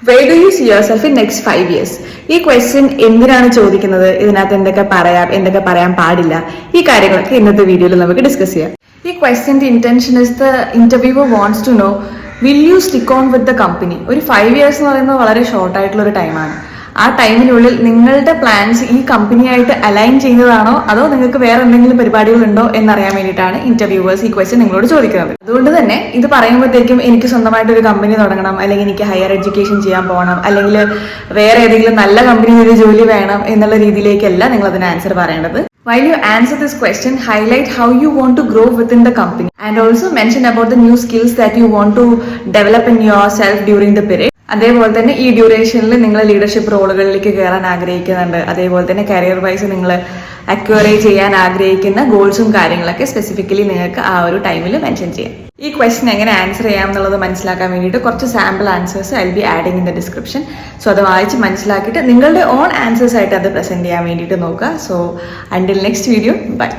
Where do you see yourself in next 5 years? ഈ question എന്തിനാണ് ചോദിക്കുന്നത്, ഇതിനകത്ത് എന്തൊക്കെ പറയാം, എന്തൊക്കെ പറയാൻ പാടില്ല, ഈ കാര്യങ്ങളൊക്കെ ഇന്നത്തെ വീഡിയോയിൽ നമുക്ക് ഡിസ്കസ് ചെയ്യാം. ഈ ക്വസ്റ്റ്യന്റെ intention is the interviewer wants to know will you stick on with the company. ഒരു 5 years എന്ന് പറയുന്നത് വളരെ ഷോർട്ട് ആയിട്ടുള്ള ഒരു ടൈമാണ്. ആ ടൈമിനുള്ളിൽ നിങ്ങളുടെ പ്ലാൻസ് ഈ കമ്പനിയായിട്ട് അലൈൻ ചെയ്യുന്നതാണോ അതോ നിങ്ങൾക്ക് വേറെ എന്തെങ്കിലും പരിപാടികളുണ്ടോ എന്നറിയാൻ വേണ്ടിയിട്ടാണ് ഇന്റർവ്യൂവേഴ്സ് ഈ ക്വസ്റ്റ്യൻ നിങ്ങളോട് ചോദിക്കുന്നത്. അതുകൊണ്ട് തന്നെ ഇത് പറയുമ്പോഴത്തേക്കും എനിക്ക് സ്വന്തമായിട്ട് ഒരു കമ്പനി തുടങ്ങണം, അല്ലെങ്കിൽ എനിക്ക് ഹയർ എഡ്യൂക്കേഷൻ ചെയ്യാൻ പോകണം, അല്ലെങ്കിൽ വേറെ ഏതെങ്കിലും നല്ല കമ്പനിയിൽ ഒരു ജോലി വേണം എന്നുള്ള രീതിയിലേക്കല്ല നിങ്ങൾ അതിന് ആൻസർ പറയേണ്ടത്. While you answer this question, highlight how you want to grow within the company and also mention about the new skills that you want to develop in yourself during the period. അതേപോലെ തന്നെ ഈ ഡ്യൂറേഷനിൽ നിങ്ങൾ leadership റോളുകളിലേക്ക് കയറാൻ ആഗ്രഹിക്കുന്നുണ്ട്, അതേപോലെ തന്നെ career wise നിങ്ങൾ acquire ചെയ്യാൻ ആഗ്രഹിക്കുന്ന ഗോൾസും കാര്യങ്ങളൊക്കെ സ്പെസിഫിക്കലി നിങ്ങൾക്ക് ആ ഒരു ടൈമിൽ മെൻഷൻ ചെയ്യാം. ഈ ക്വസ്റ്റ്യൻ എങ്ങനെ ആൻസർ ചെയ്യാം എന്നുള്ളത് മനസ്സിലാക്കാൻ വേണ്ടിയിട്ട് കുറച്ച് sample answers I B adding in the description. So അത് വായിച്ച് മനസ്സിലാക്കിയിട്ട് നിങ്ങളുടെ ഓൺ ആൻസേഴ്സ് ആയിട്ട് അത് പ്രസന്റ് ചെയ്യാൻ വേണ്ടിയിട്ട് നോക്കുക. So until next video, by.